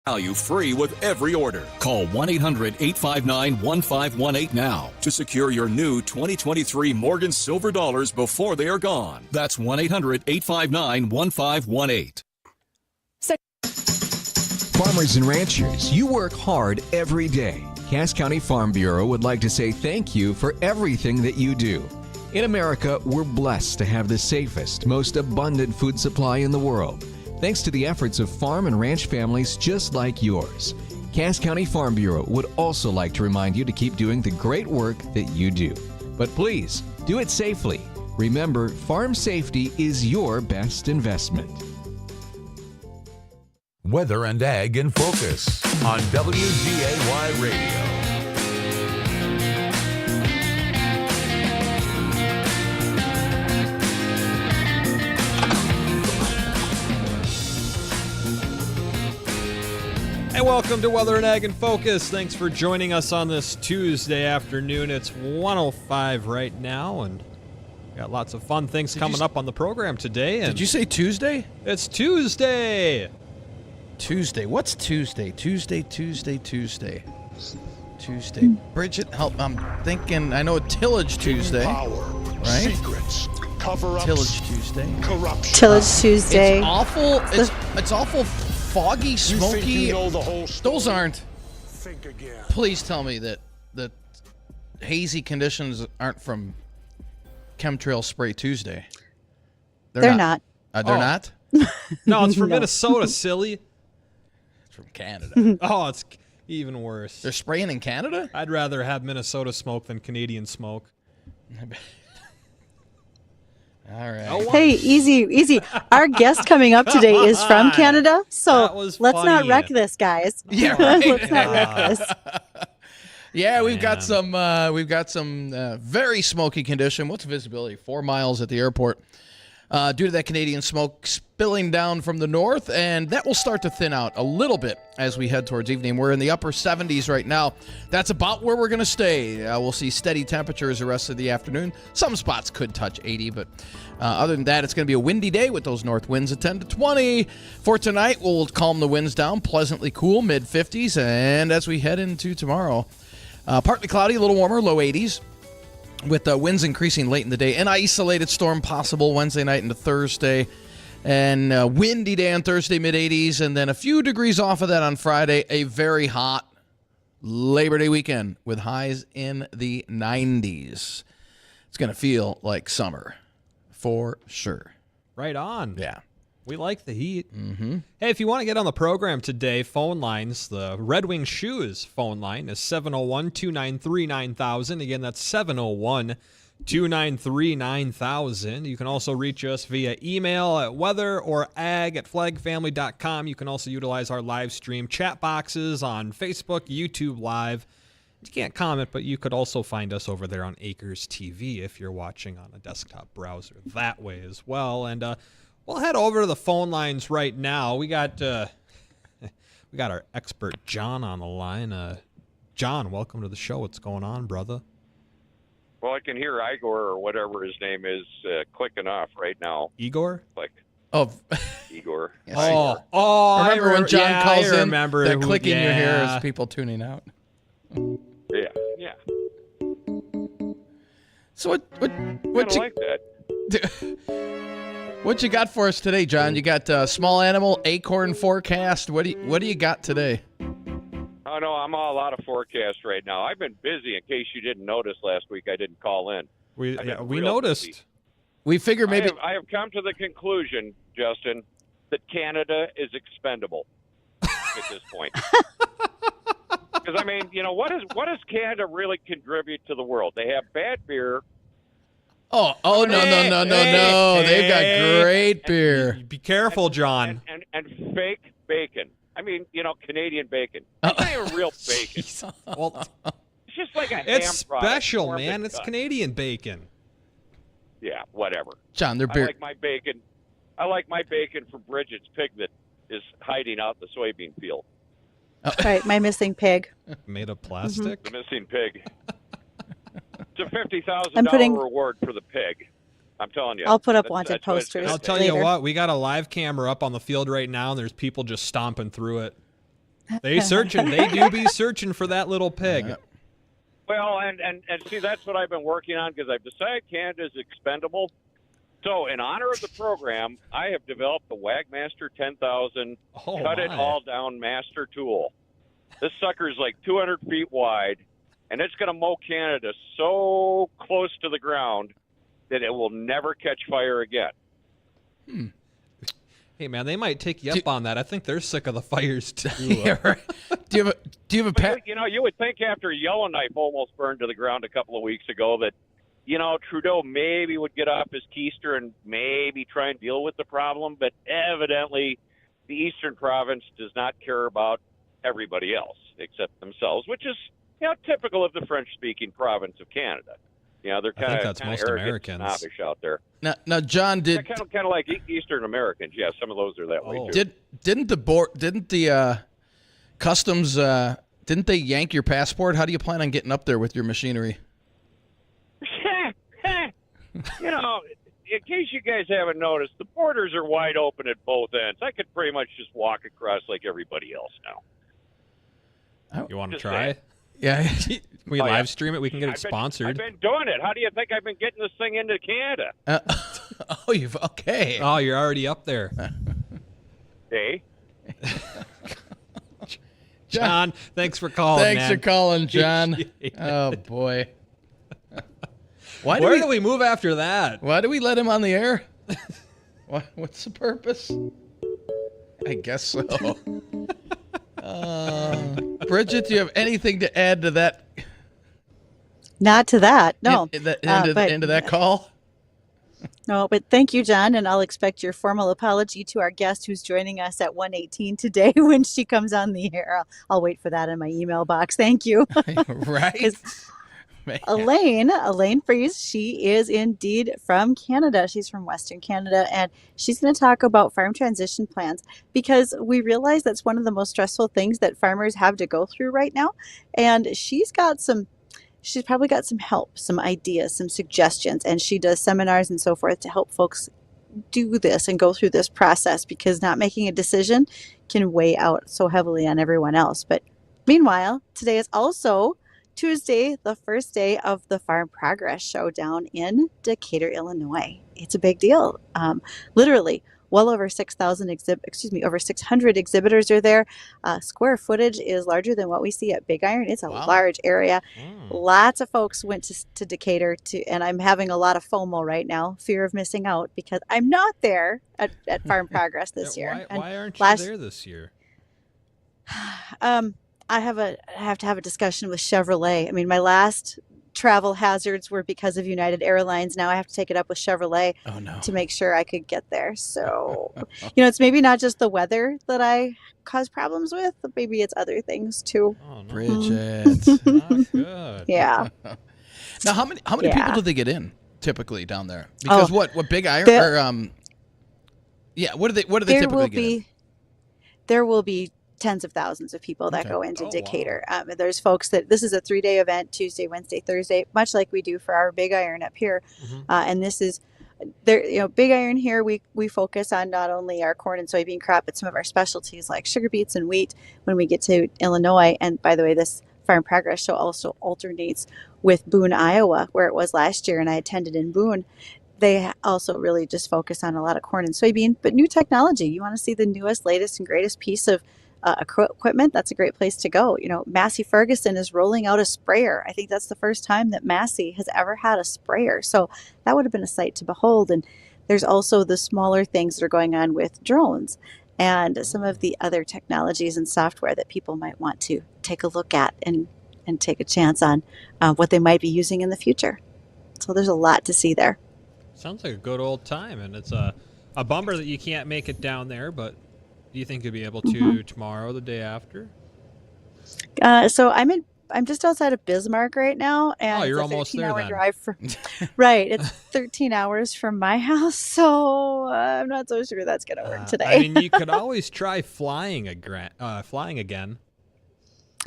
Value free with every order. Call 1-800-859-1518 now to secure your new 2023 Morgan Silver Dollars before they are gone. That's 1-800-859-1518. Farmers and ranchers, you work hard every day. Cass County Farm Bureau would like to say thank you for everything that you do. In America, we're blessed to have the safest, most abundant food supply in the world, thanks to the efforts of farm and ranch families just like yours. Cass County Farm Bureau would also like to remind you to keep doing the great work that you do. But please, do it safely. Remember, farm safety is your best investment. Weather and Ag in Focus on WDAY Radio. Hey, welcome to Weather and Ag in Focus. Thanks for joining us on this Tuesday afternoon. It's 1:05 right now, and we got lots of fun things coming up on the program today. And did you say Tuesday? It's Tuesday. Tuesday. What's Tuesday? Tuesday. Bridgette, help. I'm thinking, I know Tillage Tuesday. Power, right? Secrets, cover-ups, Tillage Tuesday. corruption. Tillage Tuesday. It's awful. It's awful foggy, smoky. You think you know the whole story? Those aren't. Think again. Please tell me that hazy conditions aren't from Chemtrail Spray Tuesday. They're not. They're not? No, it's from No. Minnesota, silly. It's from Canada. Oh, it's even worse. They're spraying in Canada? I'd rather have Minnesota smoke than Canadian smoke. All right. Oh, Hey, easy. Our guest coming up today is from Canada, That so was let's not funny. wreck this, guys. Yeah, right. Let's not wreck this. Yeah, we've got Man. some very smoky condition. What's visibility? 4 miles at the airport. Due to that Canadian smoke spilling down from the north, and that will start to thin out a little bit as we head towards evening. We're in the upper 70s right now. That's about where we're going to stay. We'll see steady temperatures the rest of the afternoon. Some spots could touch 80, but other than that, it's going to be a windy day with those north winds at 10 to 20. For tonight, we'll calm the winds down, pleasantly cool, mid-50s, and as we head into tomorrow, partly cloudy, a little warmer, low 80s. With winds increasing late in the day. An isolated storm possible Wednesday night into Thursday. And windy day on Thursday, mid-80s. And then a few degrees off of that on Friday. A very hot Labor Day weekend with highs in the 90s. It's going to feel like summer for sure. Right on. Yeah. We like the heat. Mm-hmm. Hey, if you want to get on the program today, phone lines, the Red Wing Shoes phone line is 701-293-9000. Again, that's 701-293-9000. You can also reach us via email at weather or ag@flagfamily.com. You can also utilize our live stream chat boxes on Facebook, YouTube Live. You can't comment, but you could also find us over there on Acres TV if you're watching on a desktop browser that way as well. And we'll head over to the phone lines right now. We got our expert John on the line. John, welcome to the show. What's going on, brother? Well, I can hear Igor or whatever his name is clicking off right now. Igor? Click. Oh, Igor. yes. Igor. Remember when John yeah, calls I in? remember That clicking you hear yeah. is people tuning out. Yeah. So what Kind you of like that. what you got for us today, John? You got small animal acorn forecast. What do you got today? Oh, no, I'm all out of forecast right now. I've been busy. In case you didn't notice last week, I didn't call in. We I've been we real noticed. busy. We figure maybe I have come to the conclusion, Justin, that Canada is expendable at this point. Because, I mean, what does Canada really contribute to the world? They have bad beer. Oh no. They've got great beer. Be careful, John. And fake bacon. I mean, Canadian bacon. It's not even real bacon. Well, It's just like a ham it's product, special, warmed man. and It's cut. Canadian bacon. Yeah, whatever. John, their I beer. like my bacon. I like my bacon from Bridgette's pig that is hiding out in the soybean field. Right, my missing pig. Made of plastic. The missing pig. It's a $50,000 I'm putting- reward for the pig. I'm telling you. I'll put up That's wanted what it's posters. gonna I'll take. tell you later. what, we got a live camera up on the field right now, and there's people just stomping through it. They searching. They do be searching for that little pig. Well, and see, that's what I've been working on because I've decided Canada is expendable. So, in honor of the program, I have developed the Wagmaster 10,000 cut-it-all-down master tool. This sucker is like 200 feet wide, and it's going to mow Canada so close to the ground that it will never catch fire again. Hey, man, they might take you up on that. I think they're sick of the fires, too. Yeah, right. Do you have a pet? You know, you would think after Yellowknife almost burned to the ground a couple of weeks ago that, you know, Trudeau maybe would get off his keister and maybe try and deal with the problem, but evidently the Eastern province does not care about everybody else except themselves, which is, you know, typical of the French-speaking province of Canada. You know, they're kind of most arrogant, Americans. snobbish out there. Now, John, Kind of like Eastern Americans. Yeah, some of those are that way too. Didn't the customs didn't they yank your passport? How do you plan on getting up there with your machinery? You know, in case you guys haven't noticed, the borders are wide open at both ends. I could pretty much just walk across like everybody else now. You want to Just try? saying. Yeah. Can we live stream it? We can get it sponsored. I've been doing it. How do you think I've been getting this thing into Canada? Okay. Oh, you're already up there. Hey? John, thanks for calling, Thanks man. for calling, John. Appreciate it. Oh, boy. Where do we move after that? Why do we let him on the air? What's the purpose? I guess so. Bridgette, do you have anything to add to that? Not to that, no. End of that call? No, but thank you, John, and I'll expect your formal apology to our guest who's joining us at 1:18 today when she comes on the air. I'll wait for that in my email box. Thank you. Right. Elaine Froese, she is indeed from Canada. She's from Western Canada, and she's going to talk about farm transition plans because we realize that's one of the most stressful things that farmers have to go through right now. And she's probably got some help, some ideas, some suggestions, and she does seminars and so forth to help folks do this and go through this process because not making a decision can weigh out so heavily on everyone else. But meanwhile, today is also Tuesday, the first day of the Farm Progress Show down in Decatur, Illinois. It's a big deal. Literally, well over 600 exhibitors are there. Square footage is larger than what we see at Big Iron. It's a large area. Lots of folks went to Decatur, and I'm having a lot of FOMO right now, fear of missing out, because I'm not there at Farm Progress this year. Why aren't you there this year? I have to have a discussion with Chevrolet. I mean, my last travel hazards were because of United Airlines. Now I have to take it up with Chevrolet to make sure I could get there. So, it's maybe not just the weather that I cause problems with, but maybe it's other things too. Oh, no. Bridgette. Not good. Yeah. Now, how many people do they get in typically down there? Because what Big Iron what do they typically get in? There will be tens of thousands of people that go into Decatur. Wow. There's folks this is a 3-day event, Tuesday, Wednesday, Thursday, much like we do for our Big Iron up here. And this is there, Big Iron here, we focus on not only our corn and soybean crop, but some of our specialties like sugar beets and wheat when we get to Illinois. And by the way, this Farm Progress Show also alternates with Boone, Iowa, where it was last year, and I attended in Boone. They also really just focus on a lot of corn and soybean, but new technology. You want to see the newest, latest, and greatest piece of equipment, that's a great place to go. Massey Ferguson is rolling out a sprayer. I think that's the first time that Massey has ever had a sprayer. So that would have been a sight to behold. And there's also the smaller things that are going on with drones and some of the other technologies and software that people might want to take a look at and take a chance on what they might be using in the future. So there's a lot to see there. Sounds like a good old time, and it's a bummer that you can't make it down there, but do you think you'll be able to tomorrow, the day after? So I'm just outside of Bismarck right now, and you're it's a almost there then. Drive right, it's 13 hours from my house, so I'm not so sure that's gonna work today. I mean, you could always try flying again.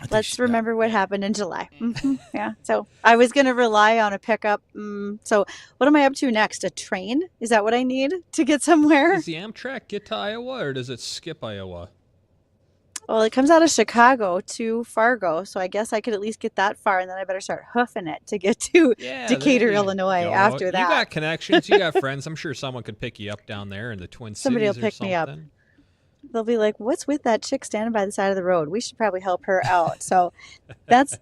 Let's remember what happened in July. Yeah, so I was gonna rely on a pickup. So what am I up to next? A train? Is that what I need to get somewhere? Does the Amtrak get to Iowa, or does it skip Iowa? Well, it comes out of Chicago to Fargo, so I guess I could at least get that far, and then I better start hoofing it to get to Decatur, there you Illinois go. after that. You got connections, you got friends. I'm sure someone could pick you up down there in the Twin Somebody will Cities or pick me up. something. They'll be like, "What's with that chick standing by the side of the road? We should probably help her out." So that's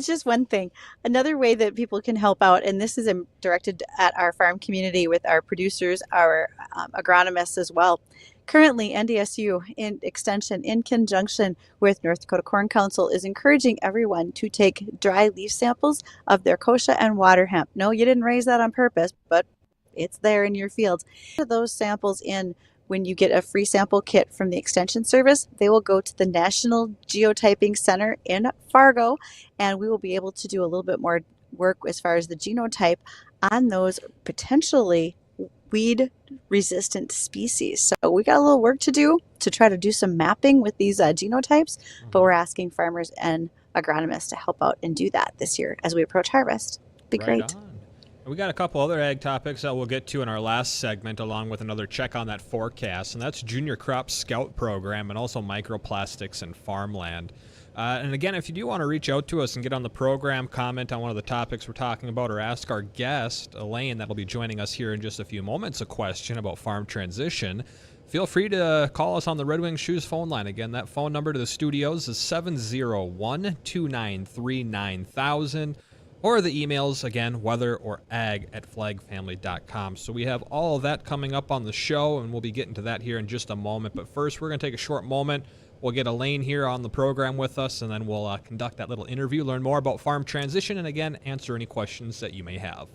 just one thing. Another way that people can help out, and this is directed at our farm community with our producers, our agronomists as well. Currently, NDSU in Extension, in conjunction with North Dakota Corn Council, is encouraging everyone to take dry leaf samples of their kochia and water hemp. No, you didn't raise that on purpose, but it's there in your fields. Those samples in. When you get a free sample kit from the Extension Service, they will go to the National Geotyping Center in Fargo, and we will be able to do a little bit more work as far as the genotype on those potentially weed-resistant species. So we got a little work to do to try to do some mapping with these genotypes, but we're asking farmers and agronomists to help out and do that this year as we approach harvest. Be great. On. We got a couple other ag topics that we'll get to in our last segment, along with another check on that forecast, and that's Junior Crop Scout Program and also microplastics in farmland. And again, if you do want to reach out to us and get on the program, comment on one of the topics we're talking about, or ask our guest, Elaine, that'll be joining us here in just a few moments, a question about farm transition, feel free to call us on the Red Wing Shoes phone line. Again, that phone number to the studios is 701-293-9000. Or the emails, again, weather or ag at flagfamily.com. So we have all of that coming up on the show, and we'll be getting to that here in just a moment. But first, we're going to take a short moment. We'll get Elaine here on the program with us, and then we'll conduct that little interview, learn more about farm transition, and again, answer any questions that you may have.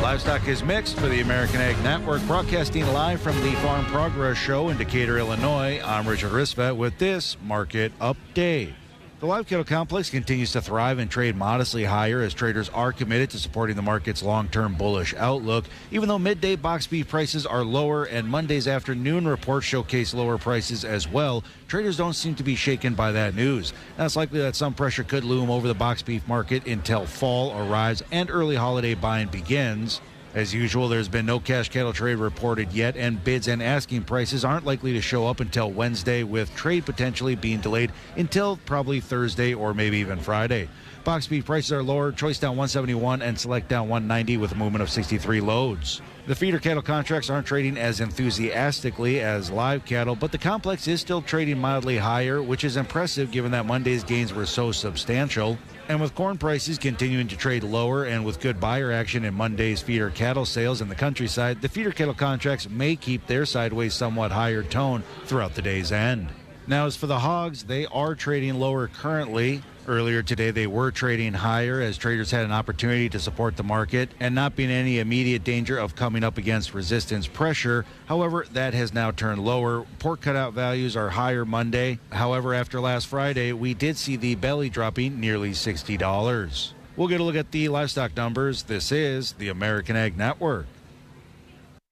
Livestock is Mixed for the American Ag Network, broadcasting live from the Farm Progress Show in Decatur, Illinois. I'm Richard Risvet with this market update. The live cattle complex continues to thrive and trade modestly higher as traders are committed to supporting the market's long-term bullish outlook. Even though midday box beef prices are lower and Monday's afternoon reports showcase lower prices as well, traders don't seem to be shaken by that news. Now, it's likely that some pressure could loom over the box beef market until fall arrives and early holiday buying begins. As usual, there's been no cash cattle trade reported yet, and bids and asking prices aren't likely to show up until Wednesday, with trade potentially being delayed until probably Thursday or maybe even Friday. Box beef prices are lower, choice down 171 and select down 190 with a movement of 63 loads. The feeder cattle contracts aren't trading as enthusiastically as live cattle, but the complex is still trading mildly higher, which is impressive given that Monday's gains were so substantial. And with corn prices continuing to trade lower and with good buyer action in Monday's feeder cattle sales in the countryside, the feeder cattle contracts may keep their sideways somewhat higher tone throughout the day's end. Now, as for the hogs, they are trading lower currently. Earlier today, they were trading higher as traders had an opportunity to support the market and not be in any immediate danger of coming up against resistance pressure. However, that has now turned lower. Pork cutout values are higher Monday. However, after last Friday, we did see the belly dropping nearly $60. We'll get a look at the livestock numbers. This is the American Ag Network.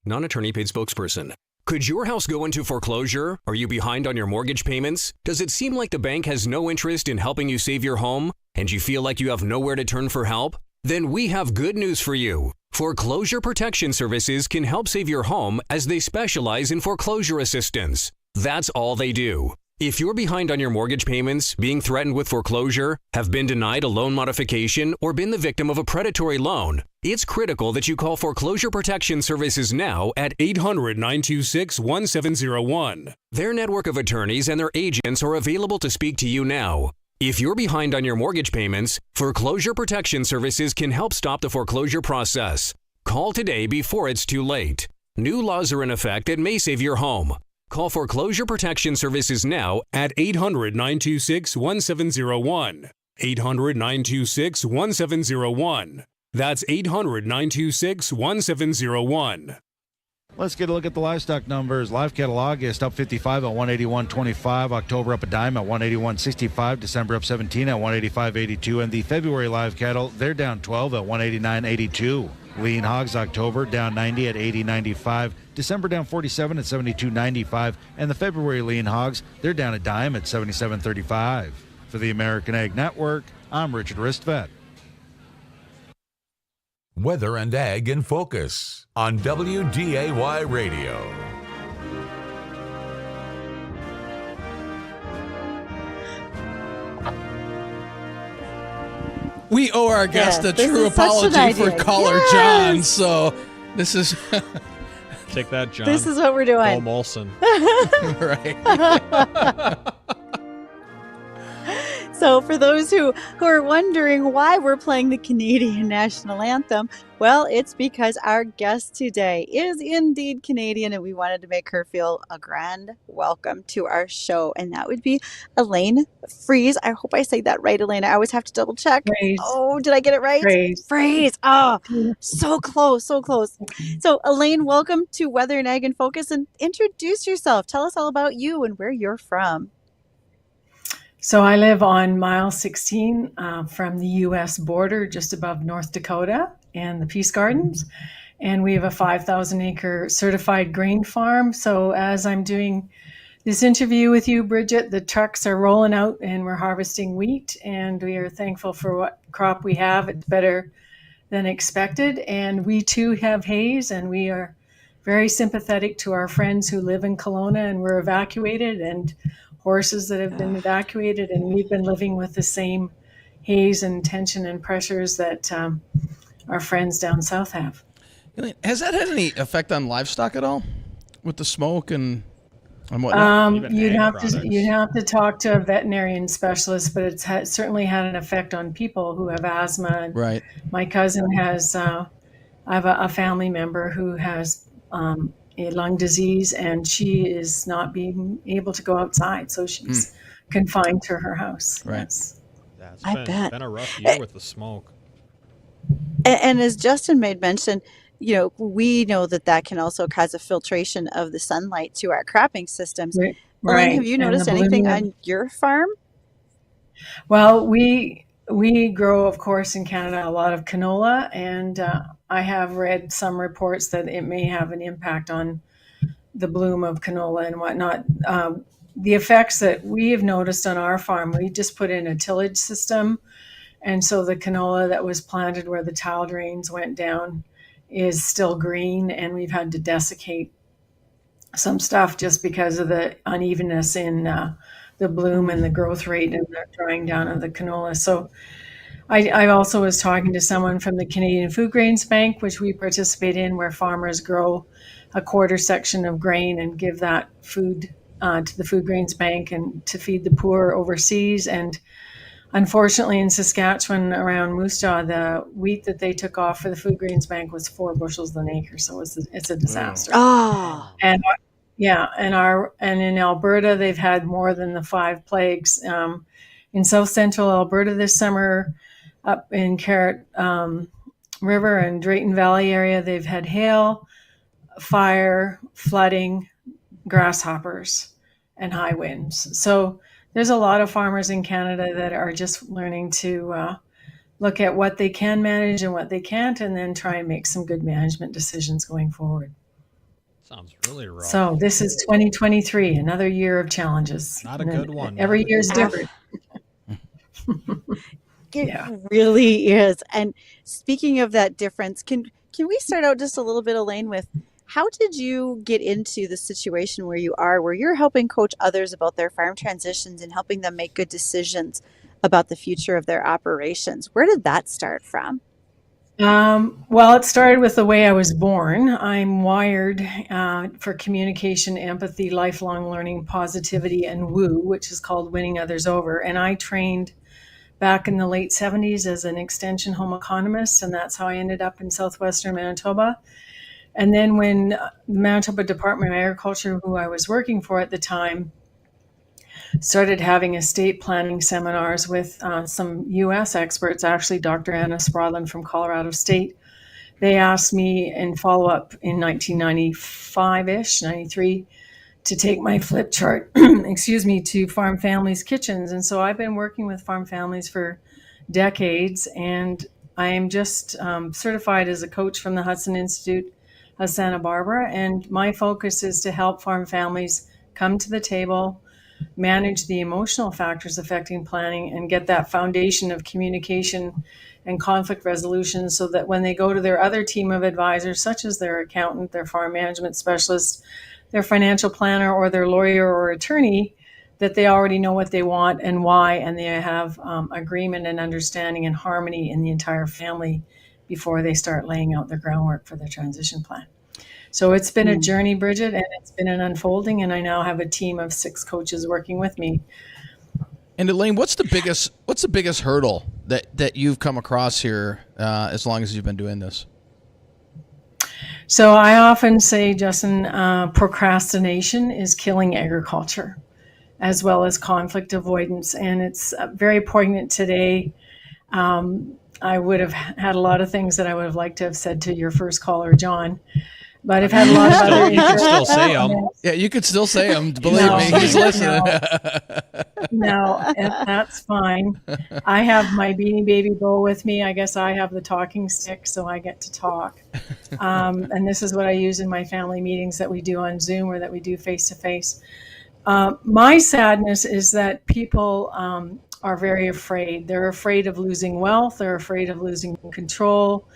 Non-attorney paid spokesperson. Could your house go into foreclosure? Are you behind on your mortgage payments? Does it seem like the bank has no interest in helping you save your home? And you feel like you have nowhere to turn for help? Then we have good news for you. Foreclosure Protection Services can help save your home as they specialize in foreclosure assistance. That's all they do. If you're behind on your mortgage payments, being threatened with foreclosure, have been denied a loan modification, or been the victim of a predatory loan, it's critical that you call Foreclosure Protection Services now at 800-926-1701. Their network of attorneys and their agents are available to speak to you now. If you're behind on your mortgage payments, Foreclosure Protection Services can help stop the foreclosure process. Call today before it's too late. New laws are in effect that may save your home. Call Foreclosure Protection Services now at 800-926-1701. 800-926-1701. That's 800-926-1701. Let's get a look at the livestock numbers. Live cattle August up 55 at 181.25. October up a dime at 181.65. December up 17 at 185.82. And the February live cattle, they're down 12 at 189.82. Lean hogs October down 90 at 80.95. December down 47 at 72.95. And the February lean hogs, they're down a dime at 77.35. For the American Ag Network, I'm Richard Ristvet. Weather and Ag in Focus on WDAY Radio. We owe our guest Yeah, a this true is such an apology for idea. caller Yes. John. So this is Take that, John. This is what we're doing. Bo Molson. right. So for those who are wondering why we're playing the Canadian national anthem, well, it's because our guest today is indeed Canadian, and we wanted to make her feel a grand welcome to our show. And that would be Elaine Froese. I hope I say that right, Elaine. I always have to double check. Froese. Oh, did I get it right? Froese. Oh, so close, so close. So Elaine, welcome to Weather and Ag in Focus, and introduce yourself. Tell us all about you and where you're from. So I live on mile 16 from the U.S. border, just above North Dakota and the Peace Gardens. And we have a 5,000 acre certified grain farm. So as I'm doing this interview with you, Bridgette, the trucks are rolling out and we're harvesting wheat. And we are thankful for what crop we have. It's better than expected. And we too have haze, and we are very sympathetic to our friends who live in Kelowna and were evacuated, and horses that have been evacuated, and we've been living with the same haze and tension and pressures that our friends down south have. Has that had any effect on livestock at all, with the smoke and whatnot? You'd have to talk to a veterinarian specialist, but it's certainly had an effect on people who have asthma. Right. My cousin has, I have a family member who has a lung disease, and she is not being able to go outside, so she's confined to her house. Right. Yes. Yeah, it's bet. been a rough year with the smoke. And as Justin made mention, we know that can also cause a filtration of the sunlight to our cropping systems. Right. Elaine, have you And noticed the anything blooming- on your farm? Well, we grow, of course, in Canada, a lot of canola, and I have read some reports that it may have an impact on the bloom of canola and whatnot. The effects that we have noticed on our farm, we just put in a tillage system, and so the canola that was planted where the tile drains went down is still green, and we've had to desiccate some stuff just because of the unevenness in the bloom and the growth rate and the drying down of the canola. So I also was talking to someone from the Canadian Food Grains Bank, which we participate in, where farmers grow a quarter section of grain and give that food to the Food Grains Bank and to feed the poor overseas. And unfortunately, in Saskatchewan, around Moose Jaw, the wheat that they took off for the Food Grains Bank was 4 bushels an acre. So it's a disaster. Oh, And and in Alberta, they've had more than the 5 plagues. In South Central Alberta this summer, up in Carrot River and Drayton Valley area, they've had hail, fire, flooding, grasshoppers, and high winds. So there's a lot of farmers in Canada that are just learning to look at what they can manage and what they can't, and then try and make some good management decisions going forward. Sounds really rough. So this is 2023, another year of challenges. Not a good one. Every year is different. it really is. And speaking of that difference, can we start out just a little bit, Elaine, with how did you get into the situation where you're helping coach others about their farm transitions and helping them make good decisions about the future of their operations? Where did that start from? Well, it started with the way I was born. I'm wired for communication, empathy, lifelong learning, positivity, and WOO, which is called Winning Others Over. And I trained back in the late 70s as an extension home economist, and that's how I ended up in southwestern Manitoba. And then when the Manitoba Department of Agriculture, who I was working for at the time, started having estate planning seminars with some U.S. experts, actually Dr. Anna Sprodlin from Colorado State. They asked me in follow-up in 1995-ish, 93, to take my flip chart, to Farm Families Kitchens. And so I've been working with farm families for decades, and I am just certified as a coach from the Hudson Institute of Santa Barbara. And my focus is to help farm families come to the table, manage the emotional factors affecting planning, and get that foundation of communication and conflict resolution so that when they go to their other team of advisors, such as their accountant, their farm management specialist, their financial planner, or their lawyer or attorney, that they already know what they want and why, and they have agreement and understanding and harmony in the entire family before they start laying out the groundwork for the transition plan. So it's been a journey, Bridgette, and it's been an unfolding, and I now have a team of 6 coaches working with me. And Elaine, what's the biggest hurdle that you've come across here as long as you've been doing this? So I often say, Justin, procrastination is killing agriculture, as well as conflict avoidance. And it's very poignant today. I would have had a lot of things that I would have liked to have said to your first caller, John. But I've had a lot of other... You can still say them. Yeah, you could still say them. Believe me, he's listening. No, that's fine. I have my Beanie Baby bowl with me. I guess I have the talking stick, so I get to talk. And this is what I use in my family meetings that we do on Zoom or that we do face-to-face. My sadness is that people are very afraid. They're afraid of losing wealth. They're afraid of losing control.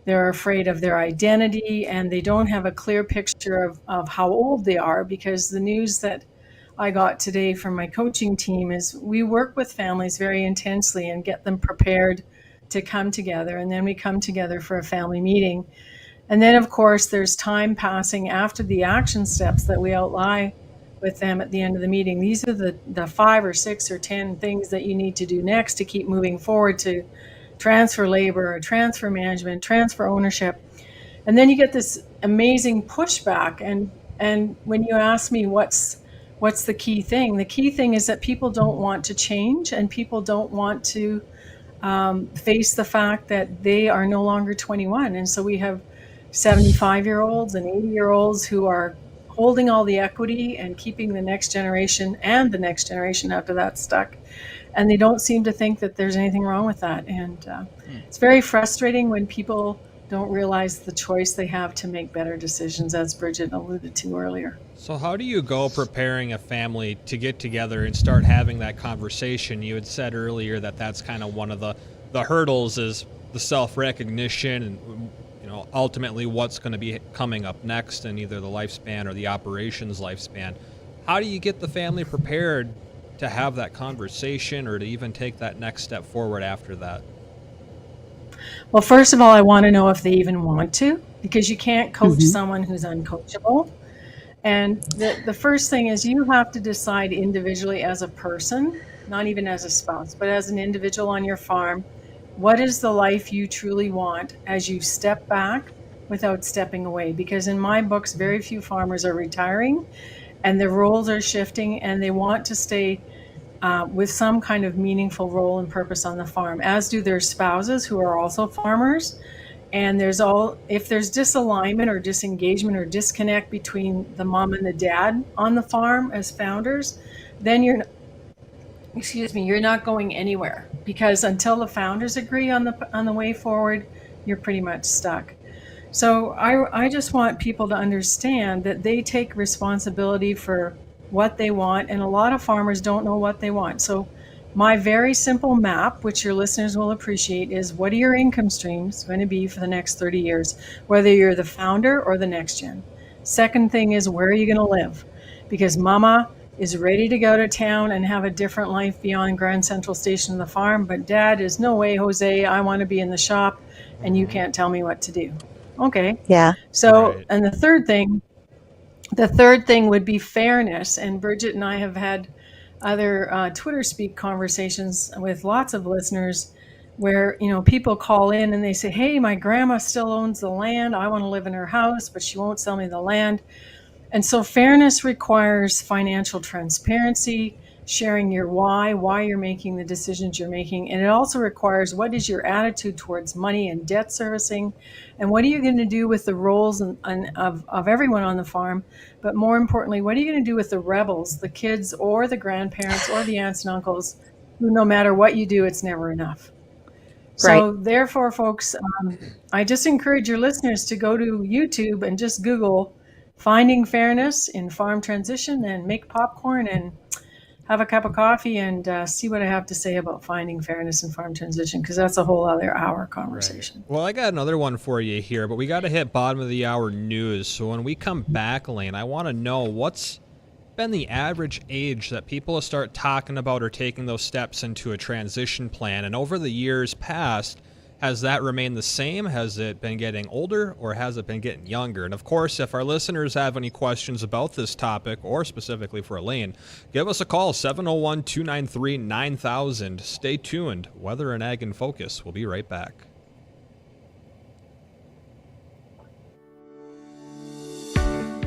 They're afraid of their identity, and they don't have a clear picture of how old they are, because the news that I got today from my coaching team is we work with families very intensely and get them prepared to come together. And then we come together for a family meeting. And then, of course, there's time passing after the action steps that we outline with them at the end of the meeting. These are the 5 or 6 or 10 things that you need to do next to keep moving forward to transfer labor, transfer management, transfer ownership. And then you get this amazing pushback. And when you ask me what's the key thing is that people don't want to change, and people don't want to face the fact that they are no longer 21. And so we have 75-year-olds and 80-year-olds who are holding all the equity and keeping the next generation and the next generation after that stuck. And they don't seem to think that there's anything wrong with that. And it's very frustrating when people don't realize the choice they have to make better decisions, as Bridgette alluded to earlier. So how do you go preparing a family to get together and start having that conversation? You had said earlier that that's kind of one of the hurdles is the self-recognition and, you know, ultimately what's going to be coming up next in either the lifespan or the operations lifespan. How do you get the family prepared to have that conversation or to even take that next step forward after that? Well, first of all, I want to know if they even want to, because you can't coach someone who's uncoachable. And the first thing is you have to decide individually as a person, not even as a spouse, but as an individual on your farm, what is the life you truly want as you step back without stepping away? Because in my books, very few farmers are retiring and their roles are shifting, and they want to stay with some kind of meaningful role and purpose on the farm, as do their spouses who are also farmers. And if there's disalignment or disengagement or disconnect between the mom and the dad on the farm as founders, then you're not going anywhere, because until the founders agree on the way forward, you're pretty much stuck. So I just want people to understand that they take responsibility for what they want, and a lot of farmers don't know what they want. So my very simple map, which your listeners will appreciate, is what are your income streams going to be for the next 30 years, whether you're the founder or the next gen. Second thing is, where are you going to live? Because mama is ready to go to town and have a different life beyond Grand Central Station and the farm, but dad is, no way, Jose, I want to be in the shop and you can't tell me what to do. Okay. Yeah. So, Right. and the third thing would be fairness. And Bridgette and I have had other Twitter speak conversations with lots of listeners where, you know, people call in and they say, hey, my grandma still owns the land. I want to live in her house, but she won't sell me the land. And so fairness requires financial transparency, sharing your why you're making the decisions you're making. And it also requires, what is your attitude towards money and debt servicing? And what are you going to do with the roles of everyone on the farm? But more importantly, what are you going to do with the rebels, the kids or the grandparents or the aunts and uncles, who no matter what you do, it's never enough. So therefore, folks, I just encourage your listeners to go to YouTube and just Google Finding Fairness in Farm Transition and make popcorn and have a cup of coffee and see what I have to say about finding fairness in farm transition, because that's a whole other hour conversation. Right. Well, I got another one for you here, but we got to hit bottom of the hour news. So when we come back, Elaine, I want to know what's been the average age that people start talking about or taking those steps into a transition plan? And over the years past, has that remained the same? Has it been getting older, or has it been getting younger? And of course, if our listeners have any questions about this topic, or specifically for Elaine, give us a call, 701-293-9000. Stay tuned. Weather and Ag in Focus. We'll be right back.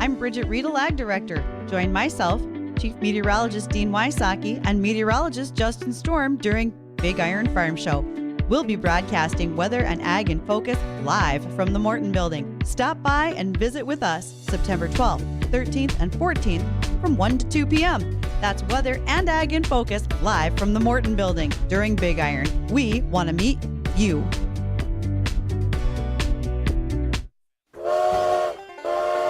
I'm Bridgette, Readel Ag Director. Join myself, Chief Meteorologist Dean Wysocki, and Meteorologist Justin Storm during Big Iron Farm Show. We'll be broadcasting Weather and Ag in Focus live from the Morton Building. Stop by and visit with us September 12th, 13th, and 14th from 1 to 2 p.m. That's Weather and Ag in Focus live from the Morton Building during Big Iron. We want to meet you.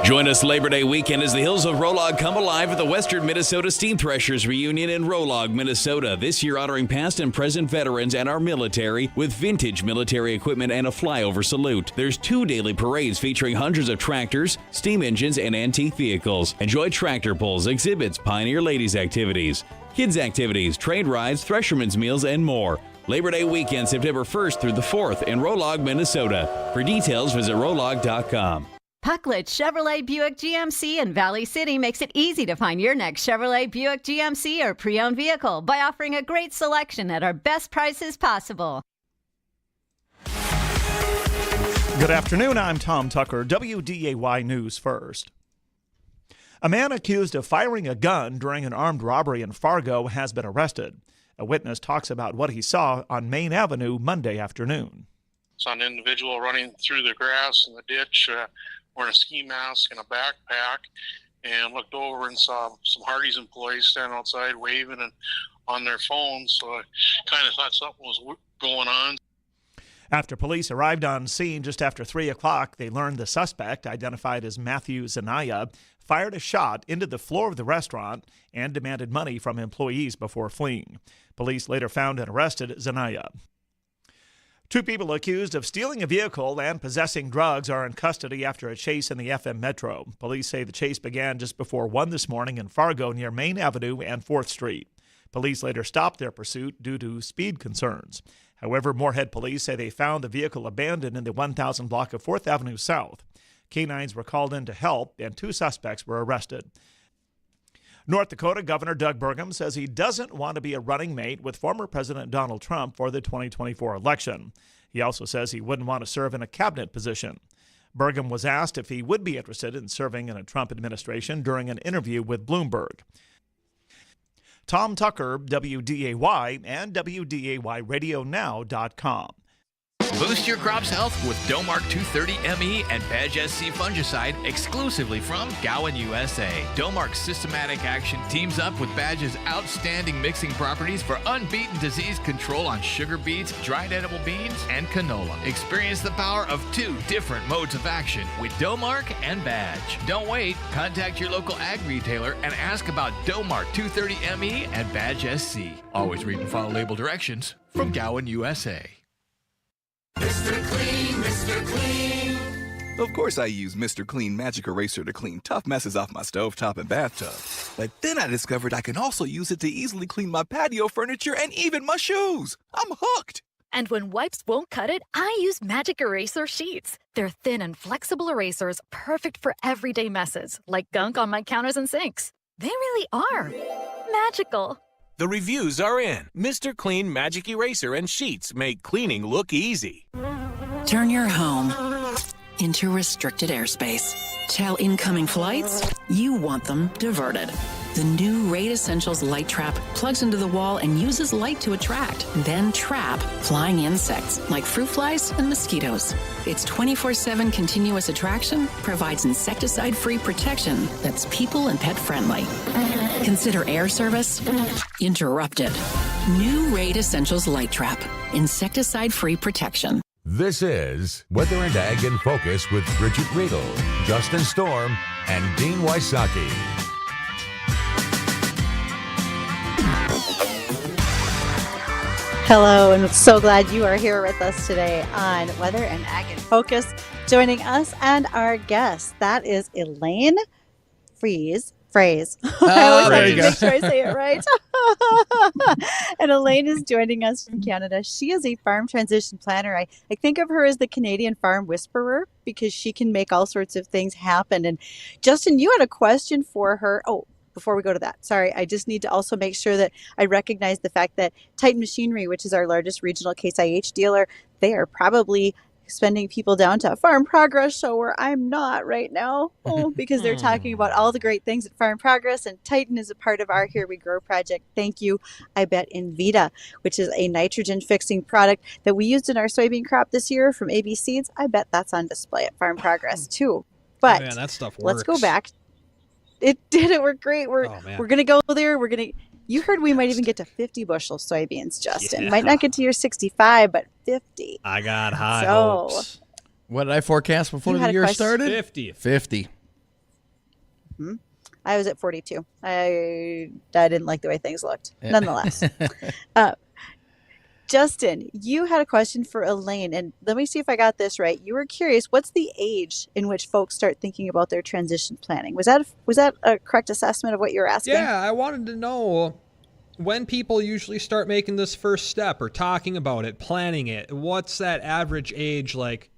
Join us Labor Day weekend as the hills of Rolog come alive at the Western Minnesota Steam Threshers reunion in Rolog, Minnesota. This year honoring past and present veterans and our military with vintage military equipment and a flyover salute. There's 2 daily parades featuring hundreds of tractors, steam engines, and antique vehicles. Enjoy tractor pulls, exhibits, Pioneer Ladies activities, kids activities, trade rides, threshermen's meals, and more. Labor Day weekend, September 1st through the 4th in Rolog, Minnesota. For details, visit rolog.com. Pucklet Chevrolet Buick GMC in Valley City makes it easy to find your next Chevrolet Buick GMC or pre-owned vehicle by offering a great selection at our best prices possible. Good afternoon, I'm Tom Tucker, WDAY News First. A man accused of firing a gun during an armed robbery in Fargo has been arrested. A witness talks about what he saw on Main Avenue Monday afternoon. Saw an individual running through the grass in the ditch, wearing a ski mask and a backpack, and looked over and saw some Hardee's employees standing outside waving and on their phones. So I kind of thought something was going on. After police arrived on scene just after 3 o'clock, they learned the suspect, identified as Matthew Zanaya, fired a shot into the floor of the restaurant and demanded money from employees before fleeing. Police later found and arrested Zanaya. 2 people accused of stealing a vehicle and possessing drugs are in custody after a chase in the FM Metro. Police say the chase began just before 1 this morning in Fargo near Main Avenue and 4th Street. Police later stopped their pursuit due to speed concerns. However, Moorhead police say they found the vehicle abandoned in the 1000 block of 4th Avenue South. Canines were called in to help, and 2 suspects were arrested. North Dakota Governor Doug Burgum says he doesn't want to be a running mate with former President Donald Trump for the 2024 election. He also says he wouldn't want to serve in a cabinet position. Burgum was asked if he would be interested in serving in a Trump administration during an interview with Bloomberg. Tom Tucker, WDAY, and WDAYRadioNow.com. Boost your crop's health with Domark 230ME and Badge SC fungicide exclusively from Gowan, USA. Domark's systematic action teams up with Badge's outstanding mixing properties for unbeaten disease control on sugar beets, dried edible beans, and canola. Experience the power of 2 different modes of action with Domark and Badge. Don't wait. Contact your local ag retailer and ask about Domark 230ME and Badge SC. Always read and follow label directions from Gowan, USA. Mr. Clean, Mr. Clean. Of course I use Mr. Clean Magic Eraser to clean tough messes off my stovetop and bathtub. But then I discovered I can also use it to easily clean my patio furniture and even my shoes. I'm hooked. And when wipes won't cut it, I use Magic Eraser Sheets. They're thin and flexible erasers, perfect for everyday messes, like gunk on my counters and sinks. They really are magical. The reviews are in. Mr. Clean Magic Eraser and Sheets make cleaning look easy. Turn your home into restricted airspace. Tell incoming flights you want them diverted. The new Raid Essentials Light Trap plugs into the wall and uses light to attract, then trap flying insects like fruit flies and mosquitoes. Its 24/7 continuous attraction provides insecticide-free protection that's people and pet friendly. Consider air service interrupted. New Raid Essentials Light Trap. Insecticide-free protection. This is Weather and Ag in Focus with Bridgette Readel, Justin Storm, and Dean Wysocki. Hello, and so glad you are here with us today on Weather and Ag in Focus. Joining us and our guest, that is Elaine Froese Phrase. I always there have you to go. make sure I say it right. And Elaine is joining us from Canada. She is a farm transition planner. I think of her as the Canadian farm whisperer because she can make all sorts of things happen. And Justin, you had a question for her. Oh, before we go to that, sorry, I just need to also make sure that I recognize the fact that Titan Machinery, which is our largest regional Case IH dealer, they are probably sending people down to Farm Progress Show where I'm not right now, because they're talking about all the great things at Farm Progress, and Titan is a part of our Here We Grow project. Thank you. I bet Invita, which is a nitrogen fixing product that we used in our soybean crop this year from AB Seeds, I bet that's on display at Farm Progress too. But man, that stuff let's go works. back. It didn't work great. We're gonna go there. You heard we might even get to 50 bushel soybeans, Justin. Yeah. Might not get to your 65, but 50. I got high hopes. What did I forecast before You the had a year question? started? 50. 50. I was at 42. I didn't like the way things looked. Nonetheless. Justin, you had a question for Elaine, and let me see if I got this right. You were curious, what's the age in which folks start thinking about their transition planning? Was that a correct assessment of what you were asking? Yeah, I wanted to know when people usually start making this first step or talking about it, planning it. What's that average age like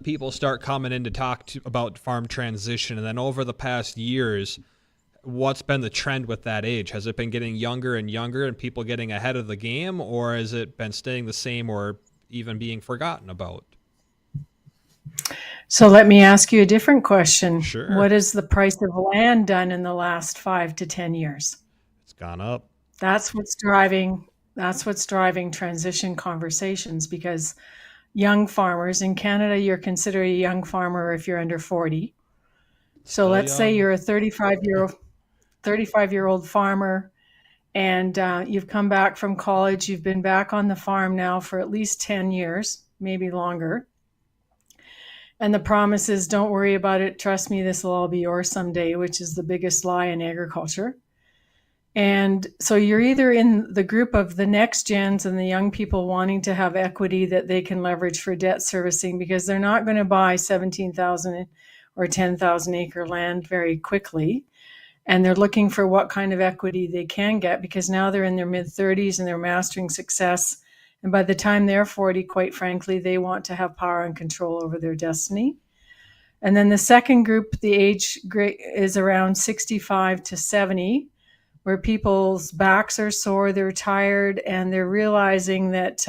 people start coming in to talk about farm transition? And then over the past years, what's been the trend with that age? Has it been getting younger and younger and people getting ahead of the game, or has it been staying the same or even being forgotten about? So let me ask you a different question. Sure. What has the price of land done in the last 5 to 10 years? It's gone up. That's what's driving transition conversations, because young farmers in Canada, you're considered a young farmer if you're under 40. So let's say you're a 35-year-old farmer, and you've come back from college. You've been back on the farm now for at least 10 years, maybe longer. And the promise is, don't worry about it. Trust me, this will all be yours someday, which is the biggest lie in agriculture. And so you're either in the group of the next gens and the young people wanting to have equity that they can leverage for debt servicing, because they're not going to buy 17,000 or 10,000 acre land very quickly. And they're looking for what kind of equity they can get, because now they're in their mid-30s and they're mastering success. And by the time they're 40, quite frankly, they want to have power and control over their destiny. And then the second group, the age is around 65 to 70, where people's backs are sore, they're tired, and they're realizing that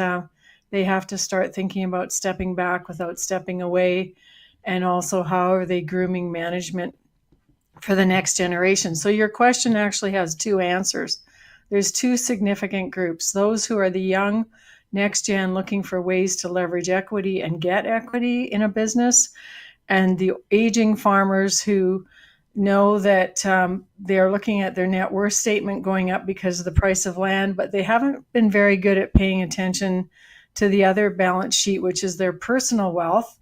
they have to start thinking about stepping back without stepping away. And also, how are they grooming management for the next generation? So your question actually has two answers. There's two significant groups: those who are the young next gen looking for ways to leverage equity and get equity in a business, and the aging farmers who know that they're looking at their net worth statement going up because of the price of land, but they haven't been very good at paying attention to the other balance sheet, which is their personal wealth.